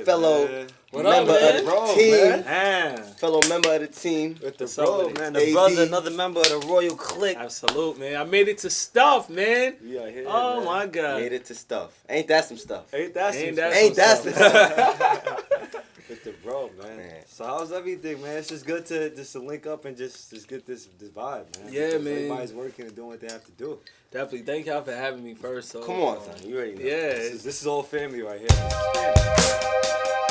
fellow What member up, man? of the Bro, team. Man. Fellow member of the team. With the What's up bro, with it? man. The AD. brother, another member of the Royal Clique. Absolute, man. I made it to stuff, man. We are here, Oh man. my God. Made it to stuff. Ain't that some stuff? Ain't that some Ain't stuff? that Ain't that some stuff? With the bro, man. So how's everything, man? It's just good to link up and just get this vibe, man. Yeah, Because man. Everybody's working and doing what they have to do. Definitely. Thank y'all for having me first. So, Come on, son. You already know. Yeah. This is all family right here. This is family.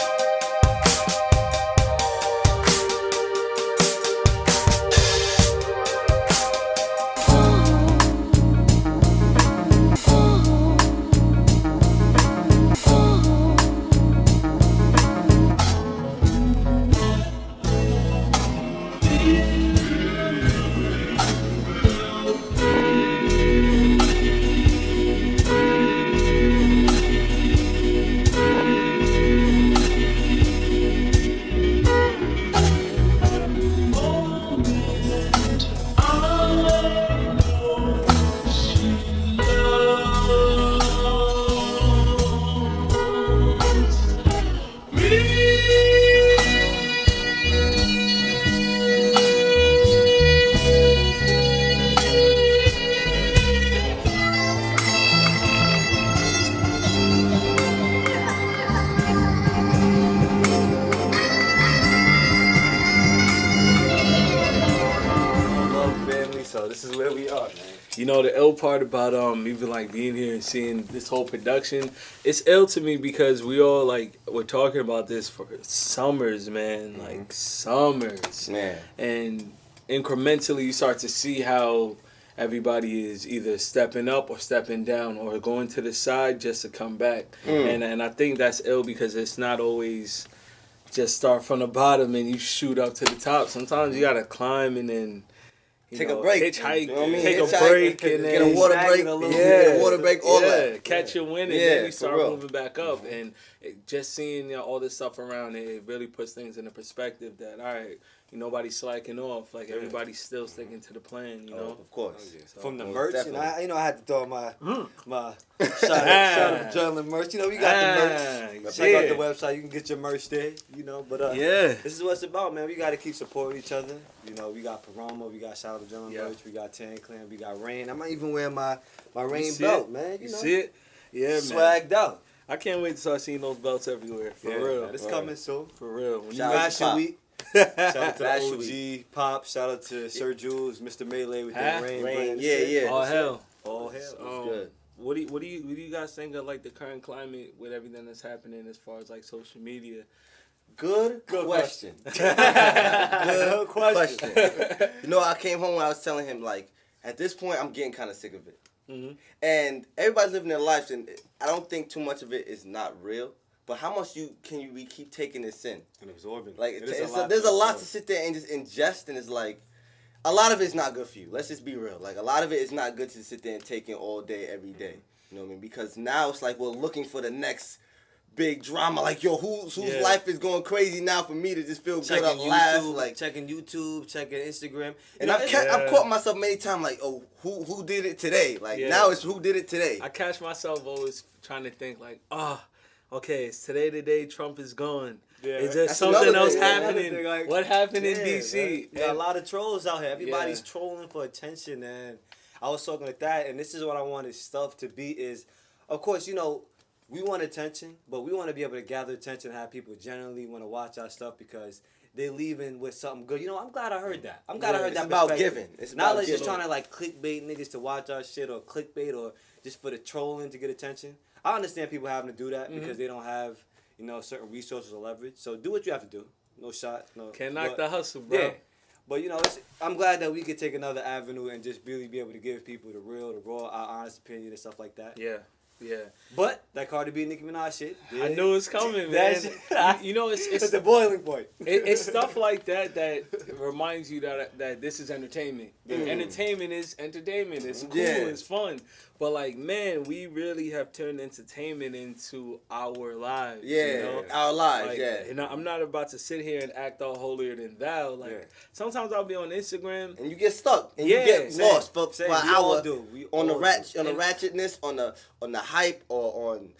Love family, so this is where we are, man. You know, the ill part about even like being here and seeing this whole production, it's ill to me because we all like we're talking about this for summers, man. Like summers. Man. And incrementally you start to see how everybody is either stepping up or stepping down or going to the side just to come back. And I think that's ill because it's not always just start from the bottom and you shoot up to the top. Sometimes you gotta climb and then Take a break. hitchhike, You know what I mean? take Hitchhike, a break, and get then a water snag break. it a little Get a water break, all that. catch your wind, and Yeah, then you for start real. moving back up. And just seeing all this stuff around it really puts things into perspective. That all right, nobody's slacking off. Like everybody's still sticking to the plan. You know. Of course. So, From the most merch, definitely. I had to throw my shout out to Adrenaline merch. You know, we got the merch. Check out the website. You can get your merch there. You know, but Yeah. this is what it's about, man. We got to keep supporting each other. You know, we got Paroma, we got Shout Out to Adrenaline merch, we got Tan Clan, we got Rain. I'm not even wearing my Rain see belt, it? man. You know, see it? Yeah, man. swagged out. I can't wait to start seeing those belts everywhere. For real. man, it's coming soon. For real. When you Shout out to Fashion Pop. Week. Shout out to Fashion OG Pop. Shout out to Sir Jules, Mr. Melee with that Rain. Rain, brand. yeah. all hell. All hell. Good. What do you guys think of like the current climate with everything that's happening as far as like social media? Good question. Good question. You know, I came home and I was telling him, like, at this point, I'm getting kind of sick of it. And everybody's living their lives, and I don't think too much of it is not real. But how much we keep taking this in? And absorbing. Like, there's a lot to sit there and just ingest, and it's like, a lot of it's not good for you. Let's just be real. Like, a lot of it is not good to sit there and take in all day, every day. You know what I mean? Because now it's like we're looking for the next big drama. Like, yo, whose life is going crazy now for me to just feel good at last? Like, checking YouTube, checking Instagram. and I've caught myself many times like, oh, who did it today? Like, now it's who did it today. I catch myself always trying to think like, okay, it's today the day Trump is gone. Yeah, Is there that's something another else thing, happening? Another thing, like, What happened in Yeah, DC? man. You got a And- lot of trolls out here. Everybody's Yeah. trolling for attention, and I was talking like that, and this is what I wanted stuff to be is, of course, you know, we want attention, but we want to be able to gather attention and have people generally want to watch our stuff because they're leaving with something good. You know, I'm glad I heard that. I'm glad I heard it's that. about perspective. giving. It's Not about like just giving. trying to like clickbait niggas to watch our shit or clickbait or just for the trolling to get attention. I understand people having to do that because they don't have, you know, certain resources or leverage. So do what you have to do. No shot. No. Can't knock but- the hustle, bro. Yeah. But, you know, I'm glad that we could take another avenue and just really be able to give people the real, the raw, our honest opinion and stuff like that. Yeah. Yeah. But that Cardi B, Nicki Minaj shit. I knew it was coming, man. That shit- You know, it's It's the boiling point. it's stuff like that reminds you that this is entertainment. Entertainment is entertainment. It's cool. Yeah. It's fun. But like, man, we really have turned entertainment into our lives. Yeah, you know? our lives, Like, yeah. And I'm not about to sit here and act all holier than thou. Like sometimes I'll be on Instagram. And you get stuck, and Yeah, you get same, lost for same. an We all hour do. We on the all rat, do. on the ratchetness, on the hype or on,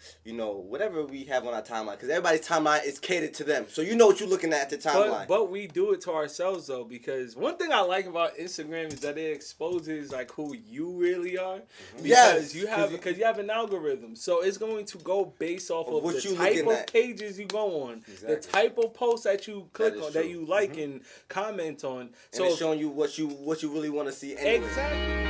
whatever we have on our timeline. Because everybody's timeline is catered to them. So you know what you're looking at the timeline. But we do it to ourselves, though, because one thing I like about Instagram is that it exposes, like, who you really are. Because you have an algorithm. So it's going to go based off of the type of pages you go on, the type of posts that you click on, that you like and comment on. So it's showing you what you really want to see anyway. Exactly.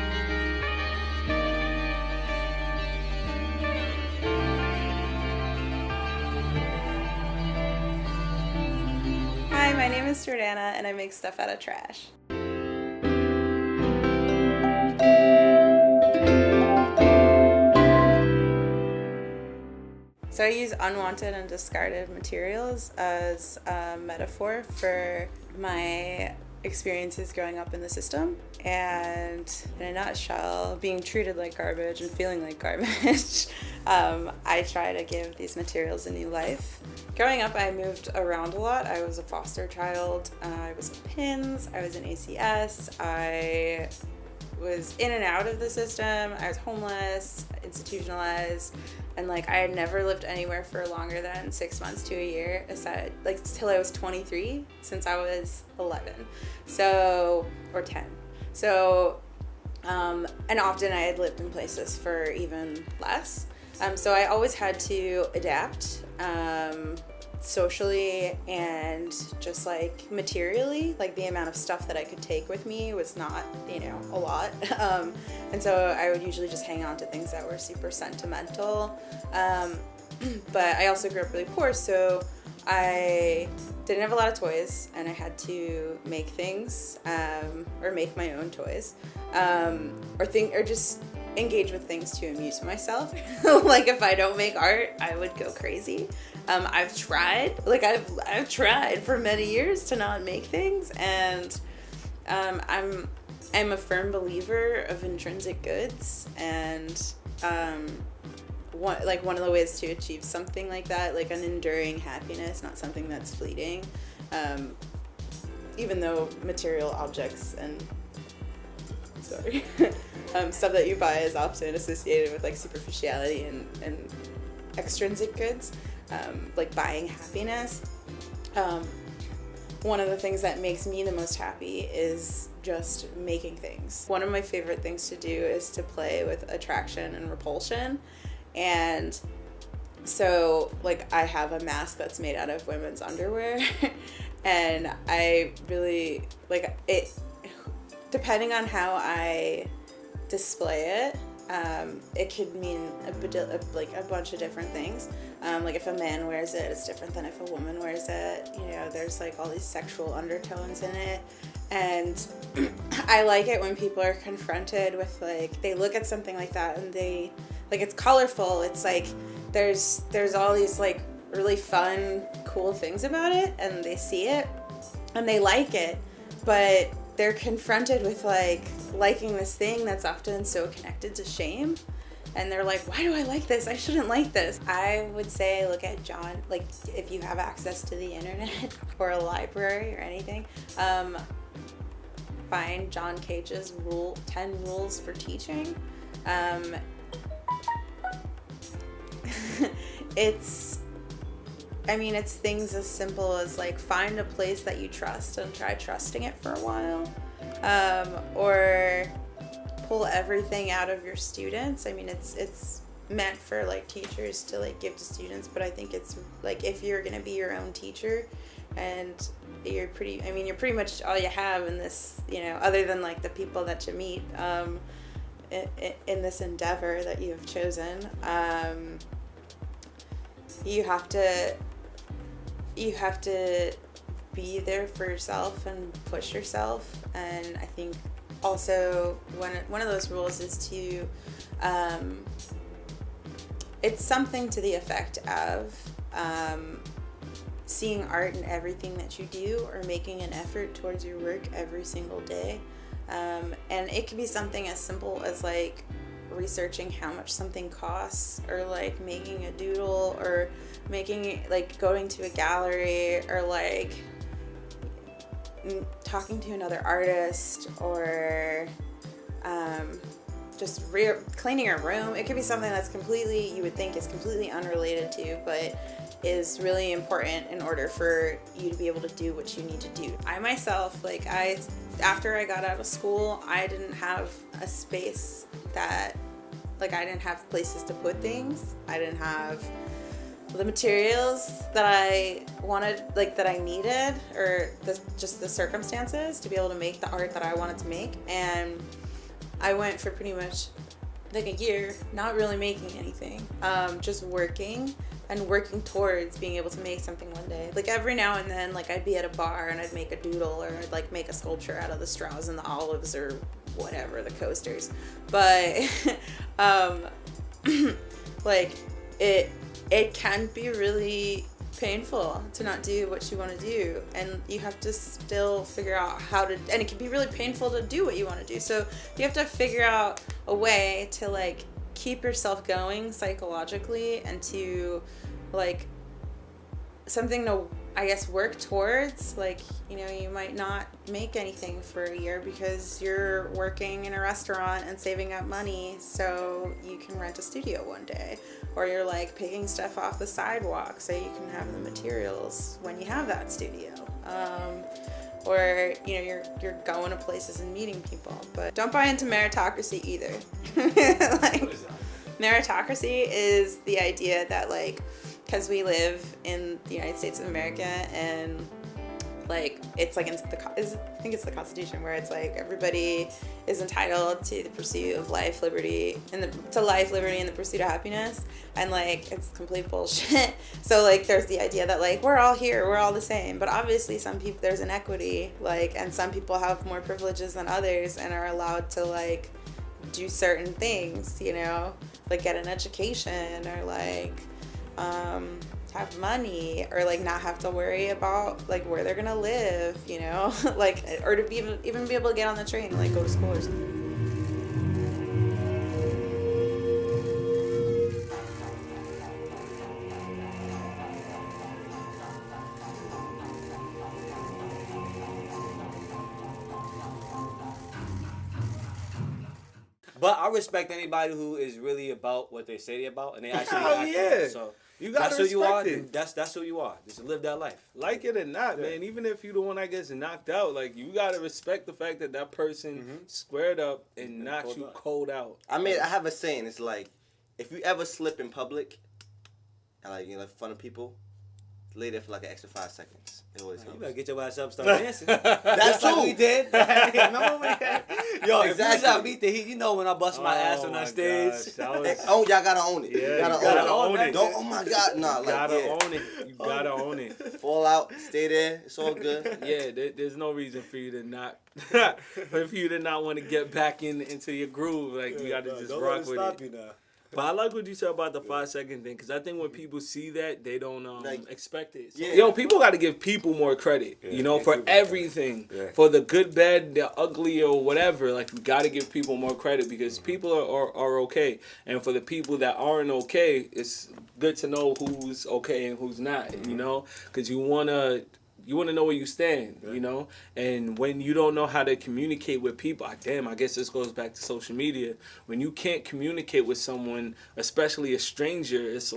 Hi, my name is Jordana, and I make stuff out of trash. So I use unwanted and discarded materials as a metaphor for my experiences growing up in the system, and in a nutshell, being treated like garbage and feeling like garbage. I try to give these materials a new life. Growing up, I moved around a lot. I was a foster child. I was in PINS. I was in ACS. I was in and out of the system. I was homeless, institutionalized, and I had never lived anywhere for longer than 6 months to a year, aside till I was 23, since I was 11, or 10. So, and often I had lived in places for even less. So I always had to adapt, socially and just materially. The amount of stuff that I could take with me was not, a lot. And so I would usually just hang on to things that were super sentimental. But I also grew up really poor, so I didn't have a lot of toys, and I had to make things, or make my own toys, or just engage with things to amuse myself. If I don't make art, I would go crazy. I've tried, I've tried for many years to not make things, and I'm a firm believer of intrinsic goods, and one of the ways to achieve something like that, an enduring happiness, not something that's fleeting, even though material objects and stuff that you buy is often associated with superficiality and extrinsic goods, buying happiness. One of the things that makes me the most happy is just making things. One of my favorite things to do is to play with attraction and repulsion. And so I have a mask that's made out of women's underwear and I really it. Depending on how I display it, it could mean a bunch of different things. If a man wears it, it's different than if a woman wears it. There's all these sexual undertones in it. And I like it when people are confronted with they look at something like that and they it's colorful. It's there's all these really fun, cool things about it, and they see it and they like it, but they're confronted with liking this thing that's often so connected to shame, and they're like, why do I like this? I shouldn't like this. I would say look at John, if you have access to the internet or a library or anything, find John Cage's 10 rules for teaching. It's things as simple as find a place that you trust and try trusting it for a while, or pull everything out of your students. It's meant for teachers to give to students, but I think it's if you're gonna be your own teacher, and you're pretty much all you have in this, other than the people that you meet in this endeavor that you have chosen. You have to be there for yourself and push yourself. And I think also one of those rules is to, it's something to the effect of seeing art in everything that you do, or making an effort towards your work every single day. And it can be something as simple as researching how much something costs, or making a doodle, or making going to a gallery, or talking to another artist, or just cleaning your room. It could be something that's completely, you would think is completely unrelated to, but is really important in order for you to be able to do what you need to do. I myself, after I got out of school, I didn't have a space that, I didn't have places to put things. I didn't have the materials that I wanted, that I needed, or just the circumstances to be able to make the art that I wanted to make. And I went for pretty much a year not really making anything, just working towards being able to make something one day. Every now and then, I'd be at a bar and I'd make a doodle, or I'd make a sculpture out of the straws and the olives or whatever, the coasters. But it can be really painful to not do what you want to do, and you have to still figure out how to, and it can be really painful to do what you want to do, so you have to figure out a way to keep yourself going psychologically, and to something to, I guess, work towards. You might not make anything for a year because you're working in a restaurant and saving up money so you can rent a studio one day, or you're picking stuff off the sidewalk so you can have the materials when you have that studio, or you're going to places and meeting people. But don't buy into meritocracy either. Meritocracy is the idea that because we live in the United States of America, and it's I think it's the Constitution, where it's everybody is entitled to the pursuit of life, liberty, and the pursuit of happiness, and it's complete bullshit. So there's the idea that we're all here, we're all the same, but obviously some people, there's inequity, and some people have more privileges than others and are allowed to do certain things, get an education, or have money, or not have to worry about where they're gonna live, or to even be able to get on the train and go to school or something. But I respect anybody who is really about what they say they're about, and they actually Hell act yeah. on it. So You gotta that's who you are. respect it. That's who you are. Just live that life. Like it or not, man, even if you the one that gets knocked out, you gotta respect the fact that person squared up and knocked you cold out. I mean, I have a saying. It's if you ever slip in public and in front of people, lay there for an extra 5 seconds. It always helps. You better get your ass up and start dancing. That's like true. we did. Remember when yo, Exactly. if you was at Meet the Heat, when I bust my ass on that stage. Oh, y'all gotta own it. Yeah, you gotta own it. Don't. Oh my God, nah. You gotta own it. You gotta own it. Fall out, stay there. It's all good. Yeah, there's no reason for you to not, want to get back into your groove. You gotta just don't rock with stop it. You now. But I like what you said about the 5 second thing, because I think when people see that, they don't expect it. So, Yeah. Yo, people got to give people more credit, for everything, for the good, bad, the ugly, or whatever. You got to give people more credit, because people are okay, and for the people that aren't okay, it's good to know who's okay and who's not. Because you wanna know where you stand, and when you don't know how to communicate with people, I guess this goes back to social media. When you can't communicate with someone, especially a stranger, it's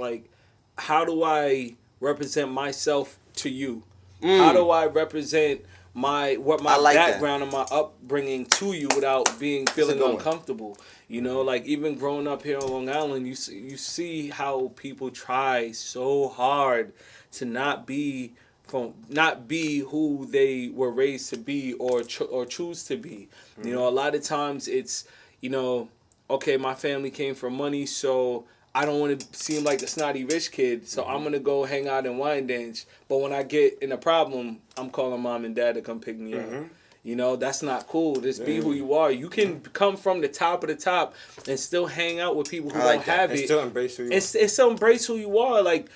how do I represent myself to you? How do I represent my background and my upbringing to you without feeling uncomfortable? Even growing up here on Long Island, you see how people try so hard to not be who they were raised to be or choose to be. A lot of times it's, okay, my family came from money, so I don't want to seem like the snotty rich kid, so I'm going to go hang out and wine dance. But when I get in a problem, I'm calling mom and dad to come pick me up. That's not cool. Just be who you are. You can come from the top of the top and still hang out with people who don't have it. And still embrace who you are. It's still embrace who you are. Like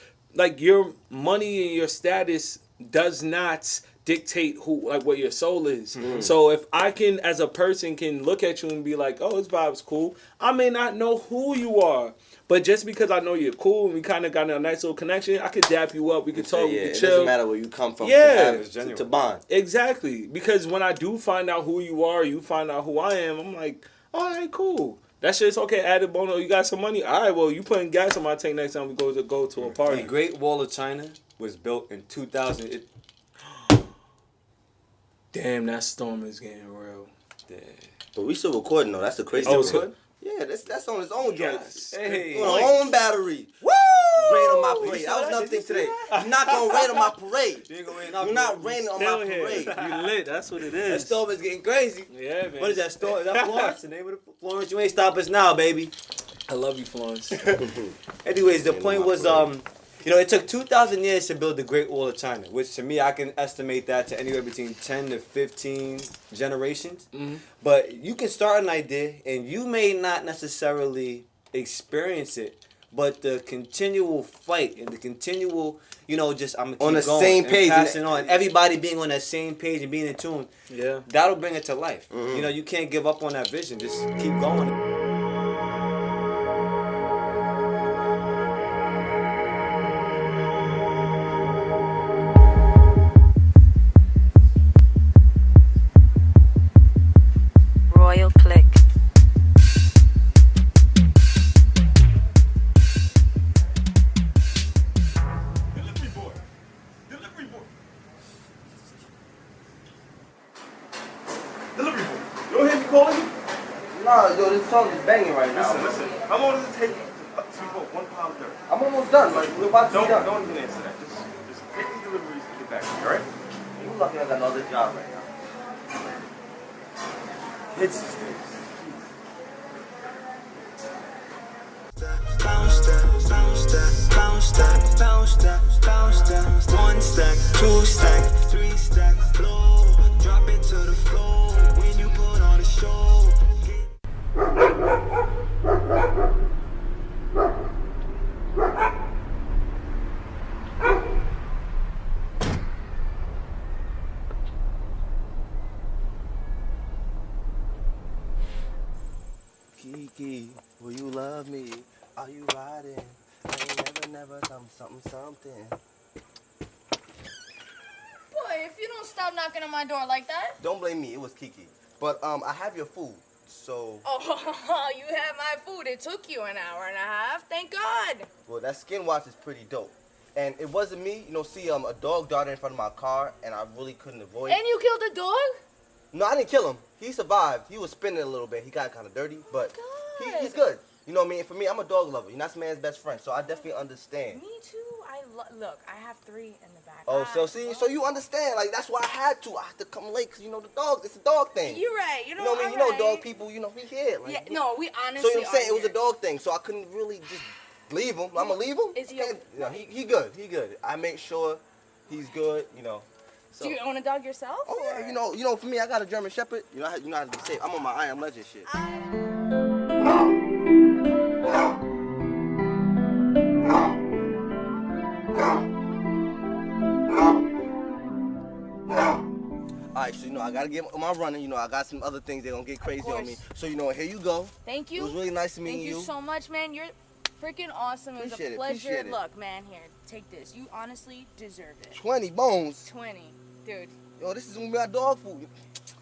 your money and your status does not dictate what your soul is. So if I can, as a person, can look at you and be like, oh, this vibe's cool, I may not know who you are, but just because I know you're cool and we kind of got a nice little connection, I could dap you up, we could talk, we could chill. It doesn't matter where you come from to bond. Exactly. Because when I do find out who you are, you find out who I am, I'm like, all right, cool. That shit's okay. Added Bono, you got some money? All right, well, you putting gas on my tank next time we go to a party. The Great Wall of China was built in 2000. Damn, that storm is getting real. But we still recording though. That's the crazy Oh, part. it's good? Yeah, that's on its own joint. Yes. Hey. On our own battery. Woo! Rain on my parade. You That saw was that? another Did thing you see today. that? You're not gonna rain on my parade. You ain't gonna rain You're not raining on my Still here. parade. You lit. That's what it That is. storm is getting crazy. Yeah, man. What is that storm? Is that Florence? The name of the Florence? You ain't stop us now, baby. I love you, Florence. Anyways, the Rain on point my was, parade. it took 2,000 years to build the Great Wall of China, which to me, I can estimate that to anywhere between 10 to 15 generations. Mhm. But you can start an idea, and you may not necessarily experience it, but the continual fight and the continual, just I'm gonna keep On the going same and page, passing and- on, everybody being on that same page and being in tune, Yeah. that'll bring it to life. Mm-hmm. You can't give up on that vision. Just keep going. Royal Click. Delivery boy. Delivery boy. Delivery boy. You don't hear me calling you? Nah, yo, this song is banging right now. Listen. How long does it take you to vote 1 pound of dirt? I'm almost done. Like, we're about to be done. Don't even answer that. Just make these deliveries to get back to you, alright? You lucky I got another job right now. Hits these days. Bounce that, bounce that, bounce that, bounce that, bounce that. 1 stack, 2 stack, 3 stack, blow. Drop it to the floor when you put on a show. Kiki, will you love me? Are you riding? I ain't never something. Boy, if you don't stop knocking on my door like that. Don't blame me. It was Kiki. But I have your food, so. Oh, you had my food. It took you an hour and a half. Thank God. Well, that skin watch is pretty dope. And it wasn't me. A dog darted in front of my car, and I really couldn't avoid. And you killed a dog? No, I didn't kill him. He survived. He was spinning a little bit. He got kind of dirty, but he's good. You know what I mean? For me, I'm a dog lover. You're not this man's best friend, so I definitely understand. Me too. Look, I have 3 in the back. Oh, so you understand? Like that's why I had to come late, cause the dog. It's a dog thing. You're right. You know what I mean? all right. Dog people. We here. Like, Yeah, no, we honestly. So I'm saying are it was a here. dog thing, so I couldn't really just leave him. I'm gonna leave him. Is he Okay. No, he good. He good. I make sure he's good. So. Do you own a dog yourself? Oh or- yeah, for me, I got a German Shepherd. You know how to be safe. I'm on my I Am Legend shit. Alright, so I gotta get my running. I got some other things. They're gonna get crazy on me. So here you go. Thank you. It was really nice meeting Thank you so much, man. You're freaking awesome. It was Appreciate a it, pleasure. appreciate it. Look, man, here, take this. You honestly deserve it. 20 bones. 20, dude. Yo, this is gonna be our dog food.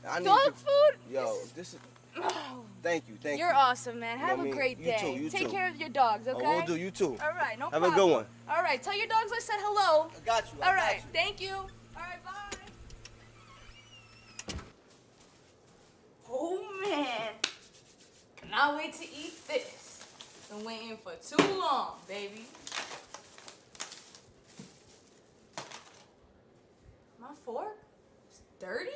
I need Dog you- food? Yo, this is. Thank you. You're you. awesome, man. You know Have what I a mean? great You day. too, you Take too. care of your dogs, okay? We'll do. You too. All right, no Have a problem. good one. All right, tell your dogs I said hello. I got you. I All got right, you. thank you. All right, bye. Oh man, cannot wait to eat this. Been waiting for too long, baby. My fork is dirty.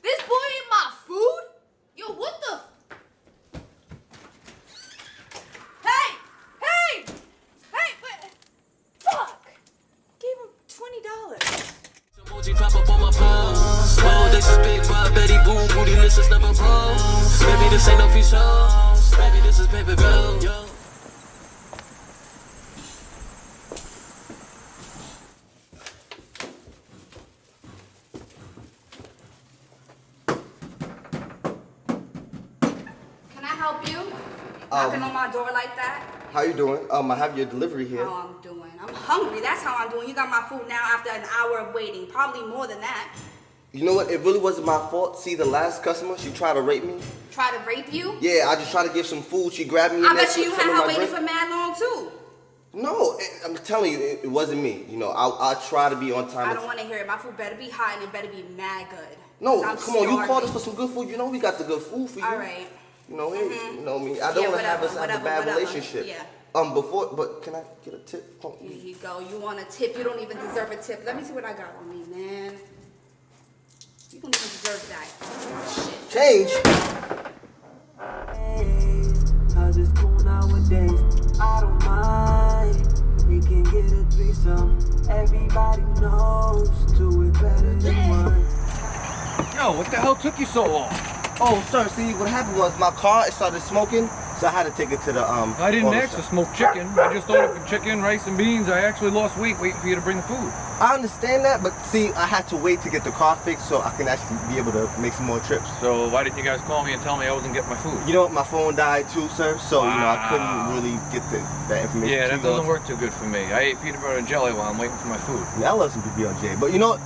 This boy ate my food. Yo, what the? Hey! Fuck! Gave him $20. Emoji pop up on my phone. Whoa, this is big Bob, Betty Boom, booty, this is never wrong. Baby, this ain't no feature. Baby, this is paper bill. Yo. Can I help you? Knocking on my door like that? How you doing? I have your delivery here. How I'm doing? I'm hungry. That's how I'm doing. You got my food now after an hour of waiting. Probably more than that. You know what? It really wasn't my fault. See, the last customer, she tried to rape me. Try to rape you? Yeah, I just tried to give some food. She grabbed me. I in there, bet you put had some in her my waiting drink. for mad long too. No, I'm telling you, it wasn't me. You know, I try to be on time. I don't want to hear it. My food better be hot and it better be mad good. No, 'Cause come I'm on, you called starving. us for some good food. You know we got the good food for you. All right. You know, hey, you know me. I don't want to have us have a bad relationship. Yeah. But can I get a tip? Oh, Here you go. You want a tip? You don't even deserve a tip. Let me see what I got on me, man. You don't even deserve that. Shit. change. Cause it's cool nowadays. I don't mind. We can get a threesome. Everybody knows. Do it better than one. Yo, what the hell took you so long? Oh, sir, see, what happened was my car, it started smoking, so I had to take it to the, I didn't auto ask to shop. smoke chicken. I just ordered for chicken, rice, and beans. I actually lost weight waiting for you to bring the food. I understand that, but see, I had to wait to get the car fixed so I can actually be able to make some more trips. So why didn't you guys call me and tell me I wasn't getting my food? You know what, my phone died too, sir, so, you know, I couldn't really get that information. Yeah, to that you. doesn't work too good for me. I ate peanut butter and jelly while I'm waiting for my food. Yeah, I love some BBLJ, but you know,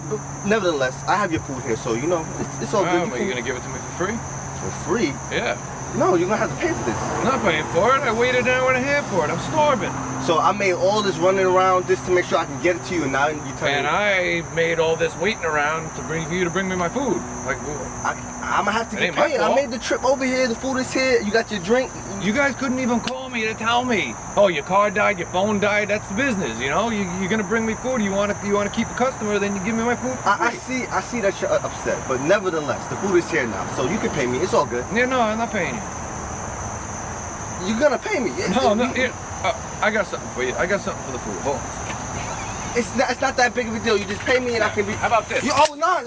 nevertheless, I have your food here, so, you know, it's all good. But you gonna give it to me for free? For free? Yeah. No, you're gonna have to pay for this. I'm not paying for it. I waited an hour and a half for it. I'm starving. So I made all this running around just to make sure I can get it to you, and now you tell And me I made all this waiting around to bring for you to bring me my food. Like, I'm gonna have to It get ain't my paid. I fault. made the trip over here. The food is here. You got your drink. you guys couldn't even call me to tell me. Oh, your car died, your phone died. That's the business, you know. You're gonna bring me food. You want to keep a customer, then you give me my food for I free. see that you're upset, but nevertheless, the food is here now, so you can pay me. It's all good. Yeah, no, I'm not paying you. You're gonna pay me. No. Here, I got something for you. I got something for the food. Hold on. It's not that big of a deal. You just pay me and I can be. How about this? Oh no!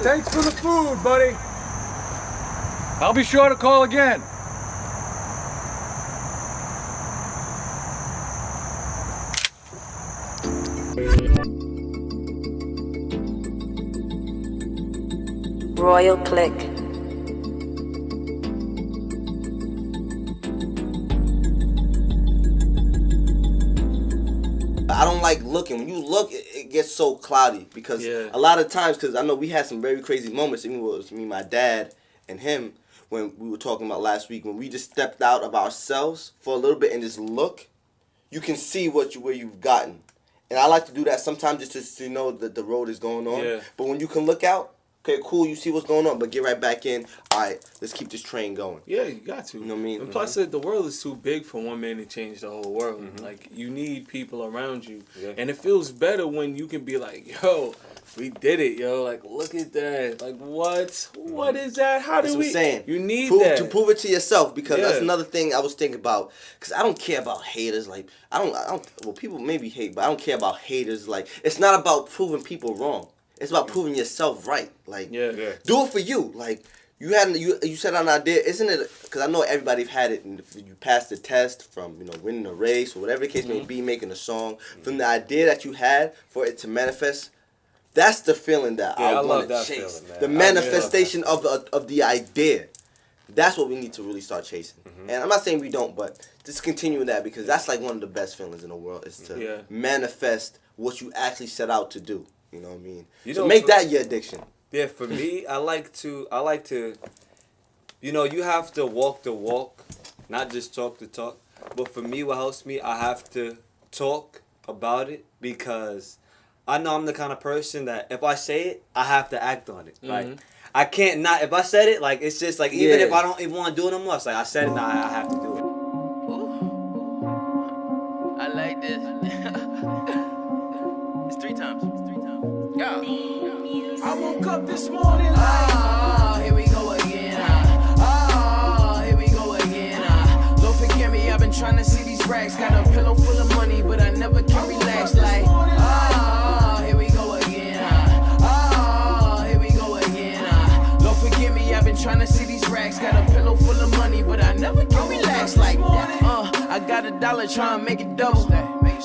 Thanks for the food, buddy. I'll be sure to call again. Royal Click. I don't like looking. When you look, it gets so cloudy because Yeah. a lot of times, because I know we had some very crazy moments. Even with it was me, my dad, and him when we were talking about last week when we just stepped out of ourselves for a little bit and just look. You can see where you've gotten, and I like to do that sometimes just to know that the road is going on. Yeah. But when you can look out, okay, cool, you see what's going on, but get right back in. All right, let's keep this train going. Yeah, you got to. You know what I mean? And plus, the world is too big for one man to change the whole world. Mm-hmm. Like, you need people around you. Yeah. And it feels better when you can be like, yo, we did it, yo. Like, look at that. Like, what? What is that? How That's do what we? I'm saying. You need prove, that. to prove it to yourself, because that's Yeah. another thing I was thinking about. Because I don't care about haters. Like I don't. Well, people maybe hate, but I don't care about haters. Like it's not about proving people wrong. It's about proving yourself right. Like Yeah. do it for you. Like you said an idea, isn't it? Because I know everybody's had it. And if you pass the test from winning a race or whatever the case may be, making a song from the idea that you had for it to manifest. That's the feeling that Yeah, I I love want to that chase. feeling, man. The I really love manifestation of the idea. That's what we need to really start chasing. And I'm not saying we don't, but just continue that because that's like one of the best feelings in the world is to manifest what you actually set out to do. You know what I mean? So make that your addiction. Yeah, for me, I like to, you have to walk the walk, not just talk the talk. But for me, what helps me, I have to talk about it because I know I'm the kind of person that if I say it, I have to act on it. Like, I can't not, if I said it, like, it's just like, even if I don't even want to do it no more, it's like, I said it, now I have to do it. I like this. It's 3 times. Yeah. I woke up this morning like, here we go again. Here we go again. Lord forgive me, I've been trying to see these racks. Got a pillow full of money, but I never can relax. Like, here we go again. Here we go again. Lord forgive me, I've been trying to see these racks. Got a pillow full of money, but I never can relax like that. I got $1 trying to make it double.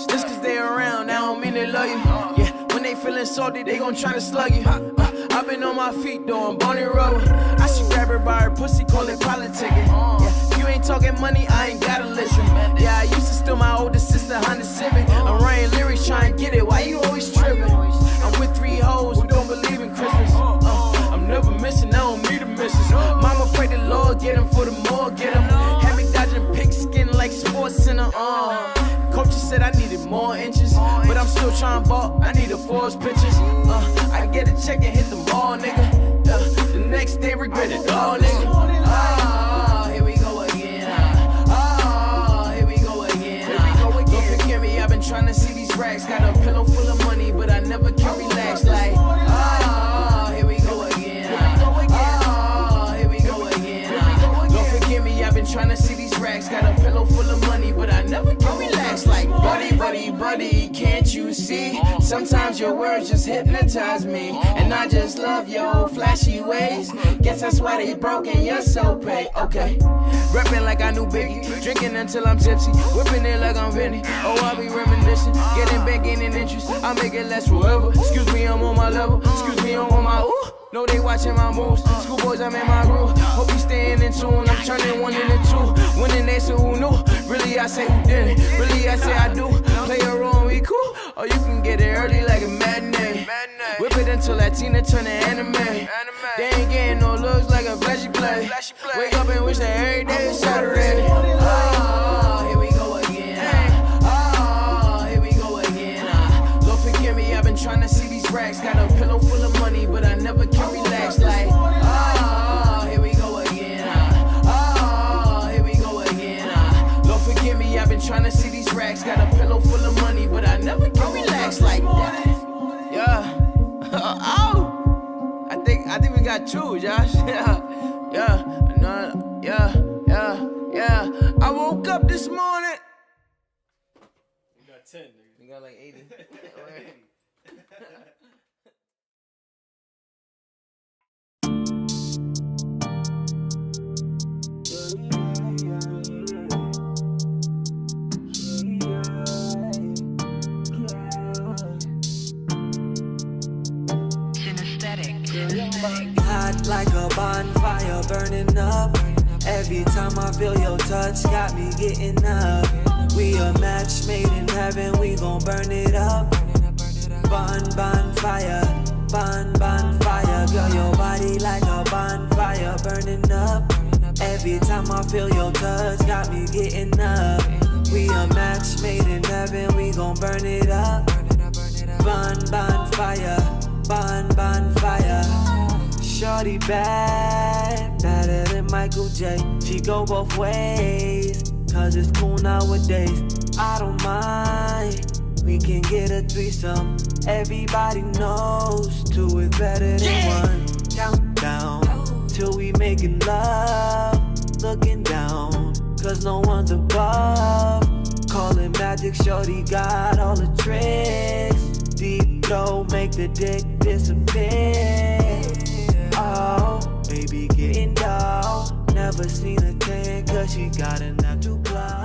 Just cause they around, I don't mean they love you. Yeah, when they feeling salty, they gon' try to slug you. I've been on my feet doing Bonnie Rubber. I should grab her by her pussy, call it politicking. Yeah, you ain't talking money, I ain't gotta listen. Yeah, I used to steal my older sister Honda Civic. I'm writing lyrics trying to get it, why you always tripping? I'm with 3 hoes. pray the Lord get him for the more, get him. Had me dodging pigskin like Sports Center. Coach said I needed more inches, but I'm still trying to ball. I need a Forbes pictures. I get a check and hit the mall, nigga. The next day regret it all, nigga. Here we go again. Here we go again. Don't forgive me, I've been trying to see these racks. Got a pillow full of money, but I never can relax. Like, here we go again. Here we go again. Don't forgive me, I've been trying to see these racks. Got a pillow full of money, but I never can relax. Like, buddy, can't you see? Sometimes your words just hypnotize me, and I just love your flashy ways. Guess that's why they broke and you're so paid. Okay, rapping like I knew Biggie, drinking until I'm tipsy, whipping it like I'm Vinny. Oh, I'll be reminiscing, getting back, gaining interest. I make it last forever. Excuse me, I'm on my level. Excuse me, I'm on my ooh. No, they watching my moves. Schoolboys, I'm in my groove. Hope you staying in tune. I'm turning 1 into 2. Winning, they say who knew. Really, I say who didn't. Really, I say I do. Play a role and we cool. Or you can get it early like a matinee. Whip it until Latina turn to anime. They ain't getting no looks like a flashy play. Wake up and wish that every day is Saturday. Here we go again. Here we go again. Lord forgive me, I've been trying to see these racks. Got a pillow full of money, but I never can relax. Like, here we go again. Here we go again. Lord forgive me, I've been trying to see these racks. Got a pillow full of money, but I never can relax like that. Yeah. I think we got 2, Josh. Yeah. I woke up this morning. You got 10, nigga. You got like 80. Hot like a bonfire burning up. Every time I feel your touch, got me getting up. We a match made in heaven, we gon' burn it up. Bonfire, bonfire. Girl, your body like a bonfire burning up. Every time I feel your touch, got me getting up. We a match made in heaven, we gon' burn it up. Bonfire, bonfire. Shorty bad, better than Michael J. She go both ways, cause it's cool nowadays. I don't mind, we can get a threesome. Everybody knows 2 is better than 1. Countdown, till we making love. Looking down, cause no one's above. Calling magic, shorty got all the tricks. Deep throw, make the dick disappear. Oh, baby getting down. Never seen a 10 cause she got a natural glow.